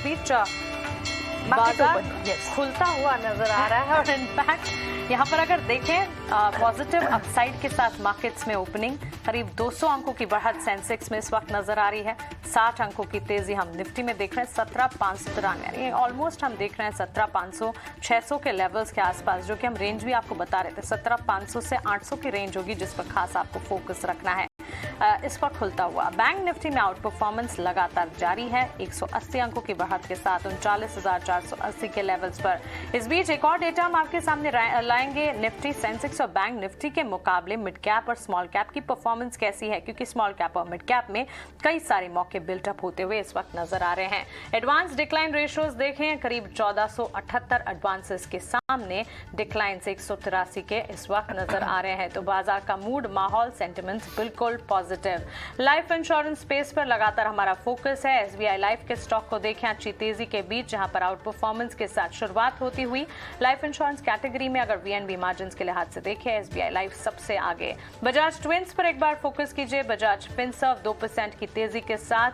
बीच बाजार खुलता हुआ नजर आ रहा है और इनफैक्ट यहाँ पर अगर देखें पॉजिटिव अपसाइड के साथ मार्केट्स में ओपनिंग करीब 200 अंकों की बढ़त सेंसेक्स में इस वक्त नजर आ रही है। 60 अंकों की तेजी हम निफ्टी में देख रहे हैं 17,593 यानी ऑलमोस्ट हम देख रहे हैं 17,500 600 के लेवल्स के आसपास, जो कि हम रेंज भी आपको बता रहे थे 17,500 से 800 की रेंज होगी जिस पर खास आपको फोकस रखना है। इस पर खुलता हुआ बैंक निफ्टी में आउट परफॉर्मेंस लगातार जारी है 180 अंकों की बढ़त के साथ 39,480 के लेवल्स पर। इस बीच एक और डेटा हम आपके सामने लाएंगे, निफ्टी सेंसेक्स और बैंक निफ्टी के मुकाबले मिड कैप और स्मॉल कैप की परफॉर्मेंस कैसी है, क्योंकि स्मॉल कैप और मिड कैप में कई सारे मौके बिल्टअप होते हुए इस वक्त नजर आ रहे हैं। एडवांस डिक्लाइन रेशियोज देखें करीब 1478 एडवांसेस के सामने डिक्लाइन 183 के इस वक्त नजर आ रहे हैं। तो बाजार का मूड, माहौल, सेंटिमेंट्स बिल्कुल पॉजिटिव। लाइफ इंश्योरेंस स्पेस पर लगातार हमारा फोकस है। एसबीआई लाइफ के स्टॉक को देखें अच्छी तेजी के बीच, जहां पर आउट परफॉर्मेंस के साथ शुरुआत होती हुई लाइफ इंश्योरेंस कैटेगरी में अगर वीएनबी मार्जिन्स के लिहाज से देखें एसबीआई लाइफ सबसे आगे। बजाज ट्विंस पर एक बार फोकस कीजिए, बजाज फिनसर्व 2% की तेजी के साथ।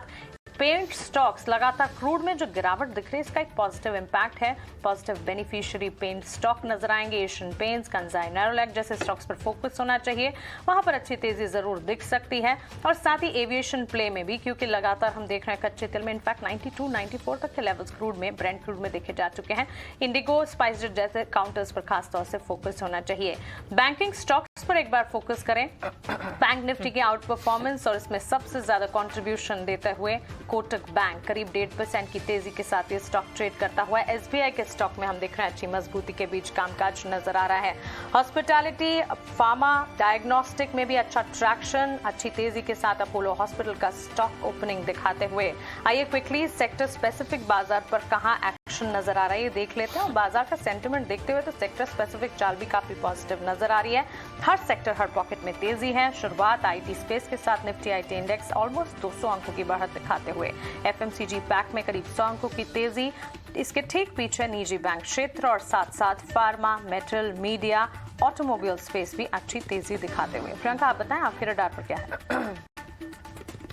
पेंट स्टॉक्स लगातार क्रूड में जो गिरावट दिख रही है इसका एक पॉजिटिव इंपैक्ट है। पॉजिटिव बेनिफिशियरी पेंट स्टॉक नजर आएंगे। एशियन पेंट्स, कंसाई नेरोलैक जैसे स्टॉक्स पर फोकस होना चाहिए, वहां पर अच्छी तेजी जरूर दिख सकती है। और साथ ही एविएशन प्ले में भी, क्योंकि लगातार हम देख रहे हैं कच्चे तेल में इनफैक्ट 92, 94 तक के लेवल्स क्रूड में, ब्रेंट क्रूड में देखे जा चुके हैं। इंडिगो, स्पाइसजेट जैसे काउंटर्स पर खासतौर से फोकस होना चाहिए। बैंकिंग स्टॉक्स पर एक बार फोकस करें। बैंक निफ्टी की आउट परफॉर्मेंस और इसमें सबसे ज्यादा कॉन्ट्रीब्यूशन देते हुए कोटक बैंक करीब 1.5% की तेजी के साथ ये स्टॉक ट्रेड करता हुआ। एसबीआई के स्टॉक में हम देख रहे हैं अच्छी मजबूती के बीच कामकाज नजर आ रहा है। हॉस्पिटैलिटी, फार्मा, डायग्नोस्टिक में भी अच्छा ट्रैक्शन, अच्छी तेजी के साथ अपोलो हॉस्पिटल का स्टॉक ओपनिंग दिखाते हुए। आइए क्विकली सेक्टर स्पेसिफिक बाजार पर कहां एक्शन नजर आ रहा है ये देख लेते हैं। और बाजार का सेंटिमेंट देखते हुए तो सेक्टर स्पेसिफिक चाल भी काफी पॉजिटिव नजर आ रही है। हर सेक्टर, हर पॉकेट में तेजी है। शुरुआत आईटी स्पेस के साथ निफ्टी आईटी इंडेक्स ऑलमोस्ट 200 अंकों की बढ़त दिखाते हुए। एफएमसीजी पैक में करीब 100 अंकों की तेजी, इसके ठीक पीछे निजी बैंक क्षेत्र और साथ साथ pharma, metal, media, automobile space भी अच्छी तेजी दिखाते हुए। प्रियंका आप बताएं आपके रडार पर क्या है?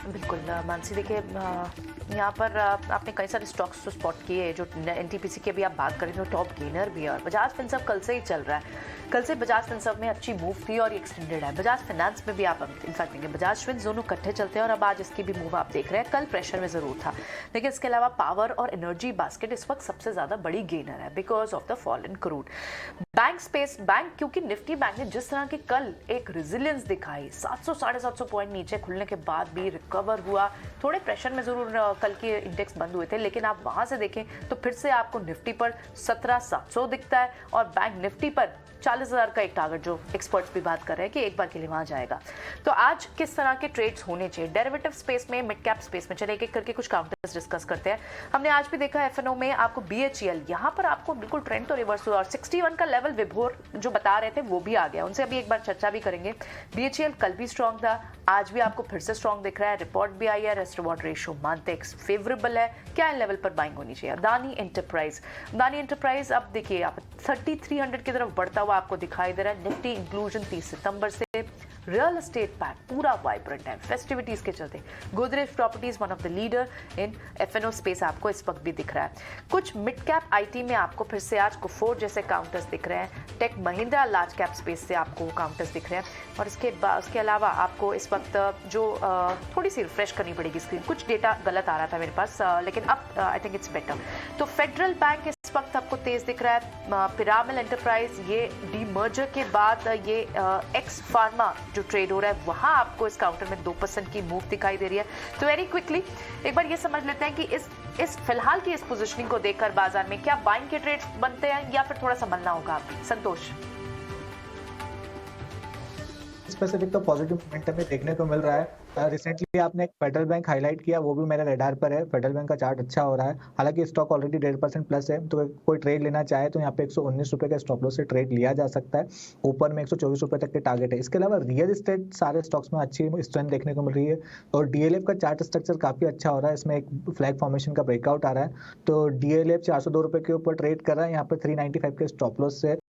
बिल्कुल मानसी, देखिए यहाँ पर आपने कई सारे स्टॉक्स तो स्पॉट किए जो एनटीपीसी के भी आप बात करें तो टॉप गेनर भी है। और बजाज फिनसर्व कल से ही चल रहा है, कल से बजाज फिनसर्व में अच्छी मूव थी और एक्सटेंडेड है। बजाज फाइनेंस में भी आप इनफैक्ट देंगे बजाज ट्विंस दोनों इकट्ठे चलते हैं और अब आज इसकी भी मूव आप देख रहे हैं। कल प्रेशर में जरूर था, लेकिन इसके अलावा पावर और एनर्जी बास्केट इस वक्त सबसे ज्यादा बड़ी गेनर है because of the fall in crude. Bank space, bank क्योंकि निफ्टी बैंक ने जिस तरह की कल एक रेजिलियंस दिखाई, 700 750 पॉइंट नीचे खुलने के बाद भी रिकवर हुआ। थोड़े प्रेशर में जरूर कल के इंडेक्स बंद हुए थे, लेकिन आप वहां से देखें तो फिर से आपको निफ्टी पर 17,700 दिखता है और बैंक निफ्टी पर 40,000 का एक टारगेट जो एक्सपर्ट्स भी बात कर रहे हैं कि एक बार के लिए वहां जाएगा। तो आज किस तरह के ट्रेड्स होने चाहिए डेरिवेटिव स्पेस में, मिड कैप स्पेस में, चले एक एक करके कुछ काउंटर्स डिस्कस करते हैं। हमने आज भी देखा एफएनओ में आपको बीएचईएल, यहां पर आपको बिल्कुल ट्रेंड तो रिवर्स हुआ और 61 का लेवल विभोर जो बता रहे थे वो भी आ गया, उनसे अभी एक बार चर्चा भी करेंगे। बीएचईएल कल भी स्ट्रॉन्ग था, आज भी आपको फिर से स्ट्रॉन्ग दिख रहा है। रिपोर्ट भी आई है, रिस्क रिवॉर्ड रेशियो मानटेक्स फेवरेबल है, क्या इन लेवल पर बाइंग होनी चाहिए। अदानी एंटरप्राइज अब देखिए आप 3300 की तरफ बढ़ता हुआ आपको दिखाई दे रहा है। निफ्टी इंक्लूजन 30 सितंबर से। रियल एस्टेट पैक पूरा वाइब्रेंट है फेस्टिविटीज के चलते। Godrej properties one of the leader in FNO space आपको इस वक्त भी दिख रहा है। कुछ मिड कैप आईटी में आपको फिर से आज कुफोर जैसे काउंटर्स दिख रहे हैं। Tech Mahindra large cap space से आपको काउंटर्स दिख रहे हैं। और इसके अलावा आपको इस वक्त जो थोड़ी सी रिफ्रेश करनी पड़ेगी स्क्रीन, कुछ डेटा गलत आ रहा था मेरे पास, लेकिन अब आई थिंक इट्स बेटर। तो फेडरल बैंक इस वक्त आपको तेज दिख रहा है। पिरामिल एंटरप्राइज ये डीमर्जर के बाद ये एक्स फार्मा जो ट्रेड हो रहा है वहां आपको इस काउंटर में 2% की मूव दिखाई दे रही है। तो वेरी क्विकली एक बार ये समझ लेते हैं कि इस फिलहाल की इस पोजीशनिंग को देखकर बाजार में क्या बाइंग के ट्रेड्स बनते हैं या फिर थोड़ा संभलना होगा आपको। संतोष, स्पेसिफिक तो पॉजिटिव मोमेंटम में देखने को मिल रहा है। रिसेंटली आपने एक फेडरल बैंक हाईलाइट किया, वो भी मेरे रडार पर है। फेडरल बैंक का चार्ट अच्छा हो रहा है, हालांकि स्टॉक ऑलरेडी 1.5% प्लस है, तो कोई ट्रेड लेना चाहे तो यहाँ पे 119 रुपए के स्टॉप लॉस से ट्रेड लिया जा सकता है। ऊपर में 124 रुपए तक के टारगेट है। इसके अलावा रियल एस्टेट सारे स्टॉक्स में अच्छी स्ट्रेंथ देखने को मिल रही है और डीएलएफ का चार्ट स्ट्रक्चर काफी अच्छा हो रहा है। इसमें एक फ्लैग फॉर्मेशन का ब्रेकआउट आ रहा है, तो डीएलएफ 402 रुपए के ऊपर ट्रेड कर रहा है। यहाँ पे 395 के स्टॉप लॉस से